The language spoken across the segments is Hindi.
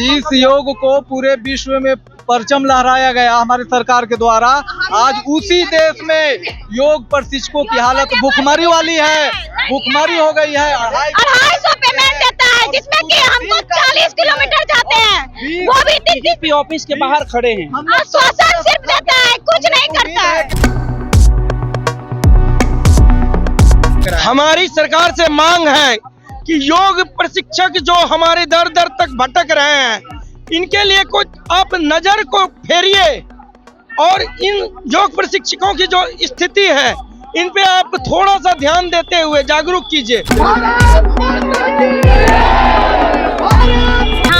जिस योग को पूरे विश्व में परचम लहराया गया हमारी सरकार के द्वारा, आज उसी देश में योग प्रशिक्षकों की हालत भुखमरी वाली है, भुखमरी हो गई है। 250 पेमेंट देता है, जिसमें कि हमको 40 किलोमीटर जाते हैं, वो भी बीजेपी ऑफिस के बाहर खड़े हैं। आश्वासन सिर्फ देता है, कुछ नहीं करता है। हमारी सरकार से मांग है कि योग प्रशिक्षक जो हमारे दर दर तक भटक रहे हैं, इनके लिए कुछ आप नजर को फेरिए और इन योग प्रशिक्षकों की जो स्थिति है इन पे आप थोड़ा सा ध्यान देते हुए जागरूक कीजिए।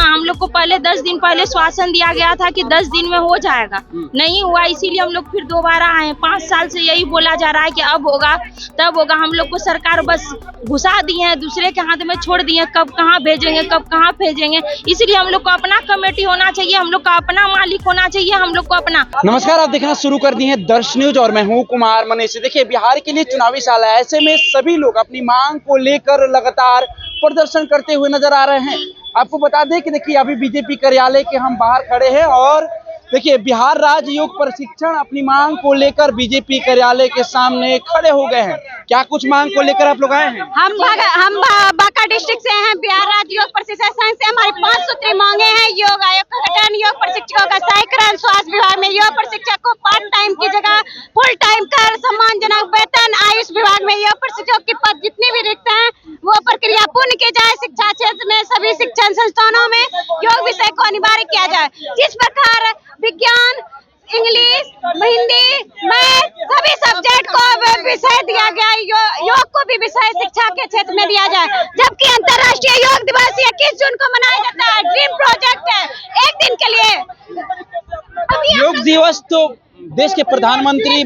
हम लोग को पहले 10 दिन पहले श्वासन दिया गया था कि 10 दिन में हो जाएगा, नहीं हुआ, इसीलिए हम लोग फिर दोबारा आए। 5 साल से यही बोला जा रहा है कि अब होगा तब होगा। हम लोग को सरकार बस घुसा दिए हैं, दूसरे के हाथ में छोड़ दिए, कब कहाँ भेजेंगे कब कहाँ भेजेंगे। इसलिए हम लोग को अपना कमेटी होना चाहिए, हम लोग का अपना मालिक होना चाहिए, हम लोग को अपना। नमस्कार, आप देखना शुरू कर दिए हैं दर्श न्यूज और मैं हूं कुमार मनीष। देखिए, बिहार के लिए चुनावी साल है, ऐसे में सभी लोग अपनी मांग को लेकर लगातार प्रदर्शन करते हुए नजर आ रहे हैं। आपको बता दें कि देखिए अभी बीजेपी कार्यालय के हम बाहर खड़े हैं और देखिए बिहार राज्य योग प्रशिक्षण अपनी मांग को लेकर बीजेपी कार्यालय के सामने खड़े हो गए हैं। क्या कुछ मांग को लेकर आप लोग आए हैं? हम बांका डिस्ट्रिक्ट से हैं। बिहार राज्य योग प्रशिक्षण संघ से हमारी 5 सूत्री मांगे हैं। योग आयोग का गठन, योग प्रशिक्षकों का सहायकरण, स्वास्थ्य विभाग में योग प्रशिक्षक को पार्ट टाइम की जगह फुल टाइम कर सम्मानजनक वेतन, आयुष विभाग में योग प्रशिक्षक के पद जितने भी रिक्त हैं वो प्रक्रिया पूर्ण की जाए। शिक्षा क्षेत्र में सभी शिक्षण संस्थानों में योग विषय को अनिवार्य किया जाए। जिस प्रकार विज्ञान, इंग्लिश, हिंदी, मैथ सभी सब्जेक्ट को विषय दिया गया, योग को भी विषय शिक्षा के क्षेत्र में दिया जाए। जबकि अंतर्राष्ट्रीय योग दिवस 21 जून को मनाया जाता है। ड्रीम प्रोजेक्ट है एक दिन के लिए। योग दिवस तो देश के प्रधानमंत्री है,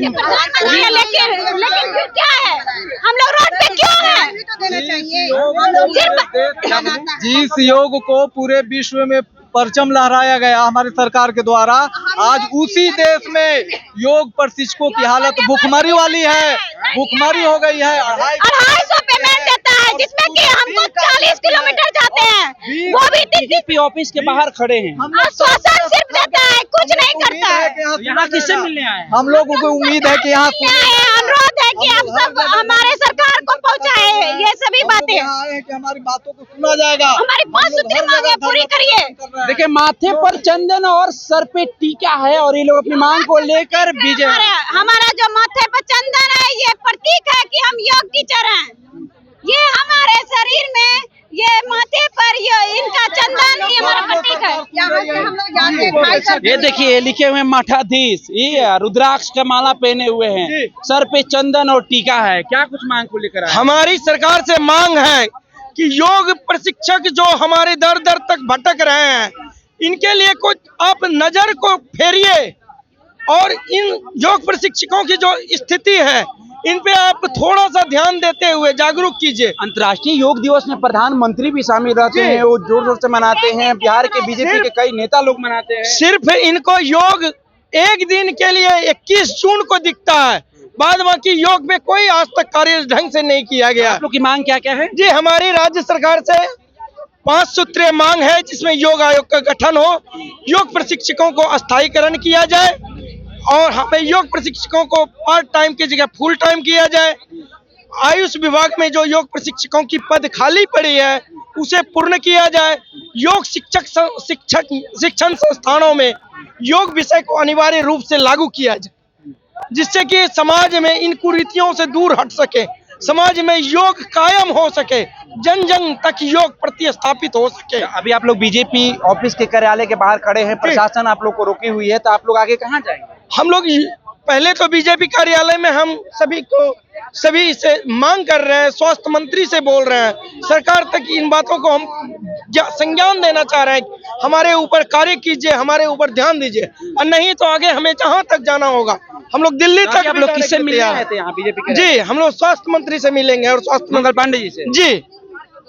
लेकिन फिर क्या है, हम लोग रोड पे क्यों हैं? जिस योग को पूरे विश्व में परचम लहराया गया हमारी सरकार के द्वारा, आज उसी देश में योग प्रशिक्षकों की हालत भुखमरी वाली है, भुखमरी हो गई है। 250 पेमेंट देता है, जिसमें कि हमको 40 किलोमीटर जाते हैं, वो भी बीजेपी ऑफिस के बाहर खड़े हैं। आश्वासन सिर्फ देता है, कुछ नहीं करता है। यहाँ किससे मिलने आए? हम लोगों को उम्मीद है कि यहाँ अनुरोध है कि हम सब हमारे सरकार को पहुँचाए ये सभी बातें, हमारी बातों को सुना जाएगा। हमारी 5 सूत्री मांगे पूरी करिए। देखिए, माथे पर चंदन और सर पे टीका है और ये लोग अपनी मांग को लेकर बीजेपी। हमारा जो माथे पर चंदन है ये प्रतीक है कि हम योग टीचर हैं। ये हमारे शरीर में, ये माथे पर ये इनका चंदन, ये हमारा प्रतीक है। हम लोग जानते हैं। ये देखिए लिखे हुए मठाधीश, ये रुद्राक्ष का माला पहने हुए हैं, सर पे चंदन और टीका है। क्या कुछ मांग को लेकर आए? हमारी सरकार से मांग है कि योग प्रशिक्षक जो हमारे दर दर तक भटक रहे हैं, इनके लिए कुछ आप नजर को फेरिए और इन योग प्रशिक्षकों की जो स्थिति है इन पे आप थोड़ा सा ध्यान देते हुए जागरूक कीजिए। अंतर्राष्ट्रीय योग दिवस में प्रधानमंत्री भी शामिल रहते हैं, वो जोर जोर से मनाते हैं। बिहार के बीजेपी के कई नेता लोग मनाते हैं। सिर्फ इनको योग एक दिन के लिए 21 जून को दिखता है, बाद बाकी योग में कोई आज तक कार्य ढंग से नहीं किया गया। आप लोग की मांग क्या क्या है? जी, हमारी राज्य सरकार से 5 सूत्रीय मांग है, जिसमें योग आयोग का गठन हो, योग प्रशिक्षकों को अस्थायीकरण किया जाए और हमें योग प्रशिक्षकों को पार्ट टाइम की जगह फुल टाइम किया जाए। आयुष विभाग में जो योग प्रशिक्षकों की पद खाली पड़ी है उसे पूर्ण किया जाए। योग शिक्षण संस्थानों में योग विषय को अनिवार्य रूप से लागू किया जाए, जिससे कि समाज में इन कुरीतियों से दूर हट सके, समाज में योग कायम हो सके, जन जन तक योग प्रतिस्थापित हो सके। अभी आप लोग बीजेपी ऑफिस के कार्यालय के बाहर खड़े हैं, प्रशासन आप लोग को रोकी हुई है, तो आप लोग आगे कहाँ जाएंगे? हम लोग पहले तो बीजेपी कार्यालय में हम सभी से मांग कर रहे हैं, स्वास्थ्य मंत्री से बोल रहे हैं, सरकार तक इन बातों को हम संज्ञान देना चाह रहे हैं। हमारे ऊपर कार्य कीजिए, हमारे ऊपर ध्यान दीजिए, और नहीं तो आगे हमें जहां तक जाना होगा हम लोग दिल्ली तक। आप लोग किससे मिलने आए थे यहाँ बीजेपी? जी, हम लोग स्वास्थ्य मंत्री से मिलेंगे और स्वास्थ्य मंगल पांडे जी से। जी,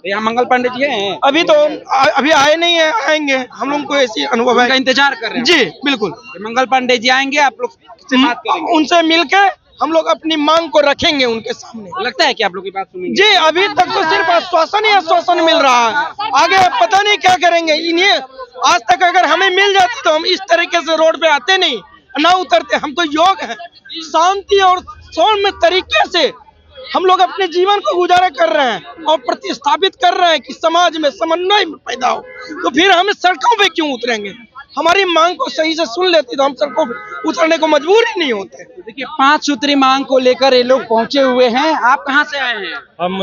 यहाँ मंगल पांडे जी हैं? अभी तो अभी आए नहीं है, आएंगे। हम लोग को ऐसी अनुभव है, इंतजार कर रहे हैं। जी बिल्कुल, मंगल पांडे जी आएंगे, आप लोग से बात करेंगे, उनसे मिलकर हम लोग अपनी मांग को रखेंगे उनके सामने। लगता है कि आप लोग की बात सुनेंगे? जी, अभी तक तो सिर्फ आश्वासन ही आश्वासन मिल रहा है, आगे पता नहीं क्या करेंगे। इन्हें आज तक अगर हमें मिल जाती तो हम इस तरीके से रोड पे आते नहीं, ना उतरते। हम तो योग है, शांति और सौम्य तरीके से हम लोग अपने जीवन को गुजारा कर रहे हैं और प्रतिस्थापित कर रहे हैं कि समाज में समन्वय पैदा हो। तो फिर हम सड़कों पे क्यों उतरेंगे? हमारी मांग को सही से सुन लेते तो हम सड़कों पे उतरने को मजबूर ही नहीं होते। देखिए 5 सूत्री मांग को लेकर ये लोग पहुंचे हुए हैं। आप कहां से आए हैं? हम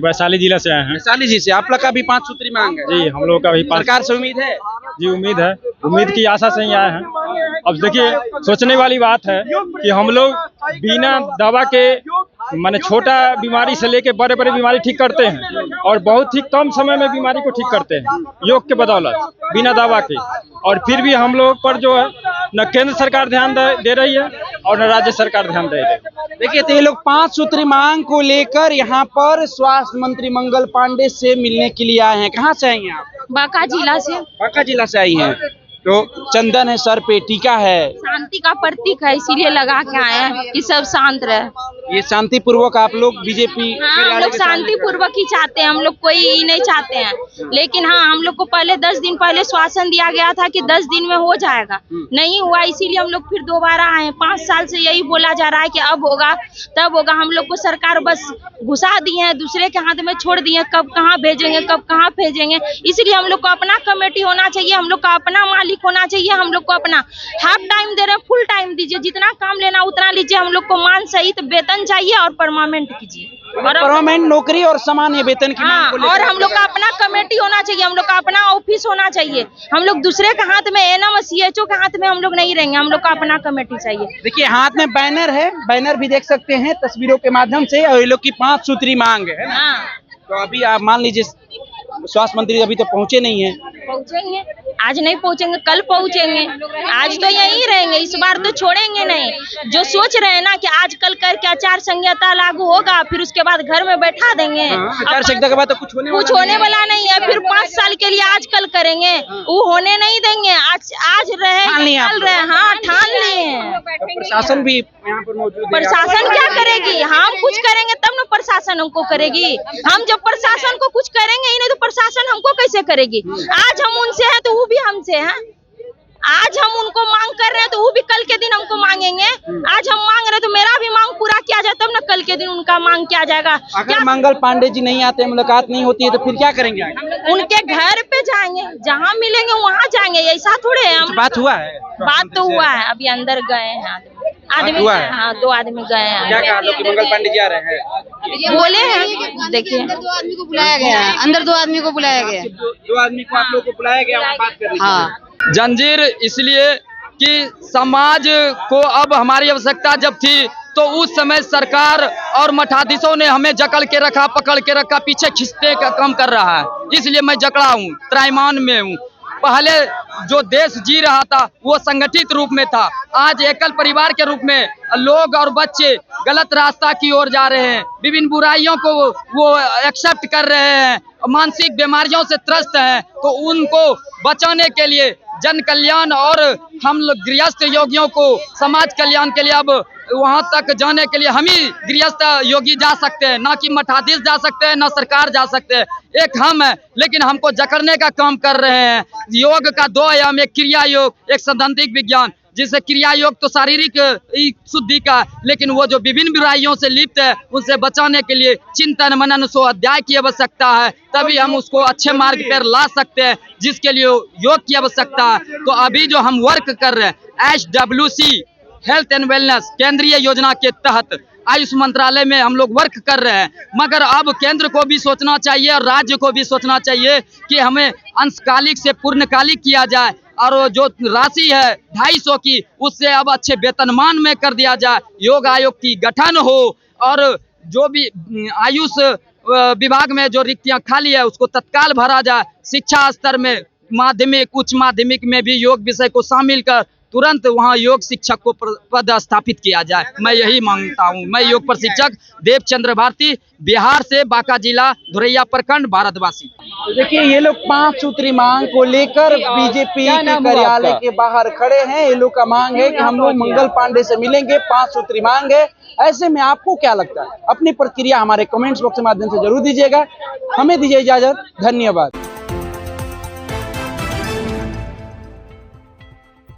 वैशाली जिला से आए हैं। वैशाली जी से। आप लोग का भी 5 सूत्री मांग है? जी, हम लोग का भी सरकार से उम्मीद है? जी उम्मीद है, उम्मीद की आशा से ही आए हैं। अब देखिए सोचने वाली बात है कि हम लोग बिना दवा के माने छोटा बीमारी से लेके बड़े बड़े बीमारी ठीक करते हैं और बहुत ही कम समय में बीमारी को ठीक करते हैं योग के बदौलत, बिना दवा के। और फिर भी हम लोग पर जो है न केंद्र सरकार ध्यान दे रही है और न राज्य सरकार ध्यान दे रही है। देखिए तो ये लोग 5 सूत्री मांग को लेकर यहाँ पर स्वास्थ्य मंत्री मंगल पांडे से मिलने के लिए आए हैं। कहाँ से आई हैं आप? बांका जिला से। बांका जिला से आई हैं। तो चंदन है सर पे, टीका है, शांति का प्रतीक है, इसीलिए लगा के आए हैं कि सब शांत रहे। ये शांति पूर्वक आप लोग बीजेपी हाँ, हम लोग शांति पूर्वक ही चाहते हैं, हम लोग कोई ही नहीं चाहते हैं। लेकिन हाँ, हम लोग को पहले 10 दिन पहले श्वासन दिया गया था कि 10 दिन में हो जाएगा, नहीं हुआ, इसीलिए हम लोग फिर दोबारा आए हैं। 5 साल से यही बोला जा रहा है कि अब होगा तब होगा। हम लोग को सरकार बस घुसा दिए हैं, दूसरे के हाथ में छोड़ दिए, कब कहाँ भेजेंगे कब कहाँ भेजेंगे। इसलिए हम लोग को अपना कमेटी होना चाहिए, हम लोग का अपना मालिक होना चाहिए। हम लोग को अपना हाफ टाइम दे रहे हैं, फुल टाइम दीजिए, जितना काम लेना उतना लीजिए। हम लोग को मान सहित वेतन चाहिए और परमानेंट कीजिए, और परमानेंट नौकरी और सामान्य वेतन की मांग को लेकर। और हम लोग का अपना कमेटी होना चाहिए, हम लोग का अपना ऑफिस होना चाहिए। हम लोग दूसरे के हाथ में, एनएम सीएचओ के हाथ में हम लोग नहीं रहेंगे, हम लोग का अपना कमेटी चाहिए। देखिए हाथ में बैनर है, बैनर भी देख सकते हैं तस्वीरों के माध्यम से, और ये लोग की 5 सूत्री मांग है ना। तो अभी आप मान लीजिए स्वास्थ्य मंत्री अभी तो पहुंचे नहीं है। पहुंचेंगे, आज नहीं पहुंचेंगे कल पहुंचेंगे, आज तो यहीं रहेंगे, इस बार तो छोड़ेंगे नहीं। जो सोच रहे हैं ना कि आज कल करके आचार संहिता लागू होगा, फिर उसके बाद घर में बैठा देंगे। आचार संहिता के बाद तो कुछ होने वाला नहीं है। फिर 5 साल के लिए आज कल करेंगे, वो होने नहीं देंगे। आज रहे कल रहे, हाँ ठान लिए हैं। प्रशासन भी यहाँ पर मौजूद है। प्रशासन क्या करेगी? हम कुछ करेंगे तब ना प्रशासन हमको करेगी। हम जब प्रशासन को कुछ करेंगे ही नहीं तो प्रशासन हमको कैसे करेगी? आज हम उनसे हैं तो वो भी हमसे हैं। आज हम उनको मांग कर रहे हैं तो वो भी कल के दिन हमको मांगेंगे। आज हम मांग रहे हैं तो मेरा भी मांग पूरा किया जाए, तब ना कल के दिन उनका मांग किया जाएगा। अगर मंगल पांडे जी नहीं आते, मुलाकात नहीं होती है, तो फिर क्या करेंगे? उनके घर पे जाएंगे, जहाँ मिलेंगे वहाँ जाएंगे। ऐसा थोड़े है। हम बात हुआ है? बात तो हुआ है, अभी अंदर गए हैं आदमी। हाँ 2 आदमी गए हैं। क्या कहा लोग कि मंगल पांडे जी आ रहे हैं? बोले हैं, देखिए 2 आदमी को बुलाया गया है, अंदर 2 आदमी को बुलाया गया है। 2 आदमी को आप लोग को बुलाया गया, बात करने के लिए। हाँ, जंजीर इसलिए कि समाज को अब हमारी आवश्यकता जब थी तो उस समय सरकार और मठाधीशों ने हमें जकड़ के रखा, पकड़ के रखा, पीछे खींचने का काम कर रहा है। इसलिए मैं जकड़ा हूँ, त्राईमान में हूँ। पहले जो देश जी रहा था वो संगठित रूप में था, आज एकल परिवार के रूप में लोग और बच्चे गलत रास्ता की ओर जा रहे हैं। विभिन्न बुराइयों को वो एक्सेप्ट कर रहे हैं, मानसिक बीमारियों से त्रस्त हैं। तो उनको बचाने के लिए जन कल्याण और हम लोग गृहस्थ योगियों को समाज कल्याण के लिए अब वहां तक जाने के लिए हम ही गृहस्थ योगी जा सकते हैं, ना कि मठाधीश जा सकते हैं, ना सरकार जा सकते हैं। एक हम है, लेकिन हमको जकड़ने का काम कर रहे हैं। योग का 2 आयाम, एक क्रिया योग, एक सैद्धांतिक विज्ञान। जिससे क्रिया योग तो शारीरिक शुद्धि का, लेकिन वो जो विभिन्न बुराइयों से लिप्त है उनसे बचाने के लिए चिंतन मनन स्वाध्याय की आवश्यकता है, तभी हम उसको अच्छे मार्ग पर ला सकते हैं, जिसके लिए योग की आवश्यकता है। तो अभी जो हम वर्क कर रहे हैं HWC हेल्थ एंड वेलनेस केंद्रीय योजना के तहत आयुष मंत्रालय में हम लोग वर्क कर रहे हैं, मगर अब केंद्र को भी सोचना चाहिए और राज्य को भी सोचना चाहिए कि हमें अंशकालिक से पूर्णकालिक किया जाए, और जो राशि है 250 की उससे अब अच्छे वेतनमान में कर दिया जाए। योग आयोग की गठन हो और जो भी आयुष विभाग में जो रिक्तियां खाली है उसको तत्काल भरा जाए। शिक्षा स्तर में माध्यमिक उच्च माध्यमिक में भी योग विषय को शामिल कर तुरंत वहां योग शिक्षक को पद स्थापित किया जाए। मैं यही मांगता हूं। मैं योग प्रशिक्षक देवचंद्र भारती, बिहार से, बांका जिला, धोरैया प्रखंड, भारतवासी। देखिए ये लोग 5 सूत्री मांग को लेकर बीजेपी के कार्यालय के बाहर खड़े हैं। ये लोग का मांग है कि हम लोग मंगल पांडे से मिलेंगे, 5 सूत्री मांग है। ऐसे में आपको क्या लगता है? अपनी प्रतिक्रिया हमारे कमेंट्स बॉक्स के माध्यम से जरूर दीजिएगा। हमें दीजिए इजाजत, धन्यवाद।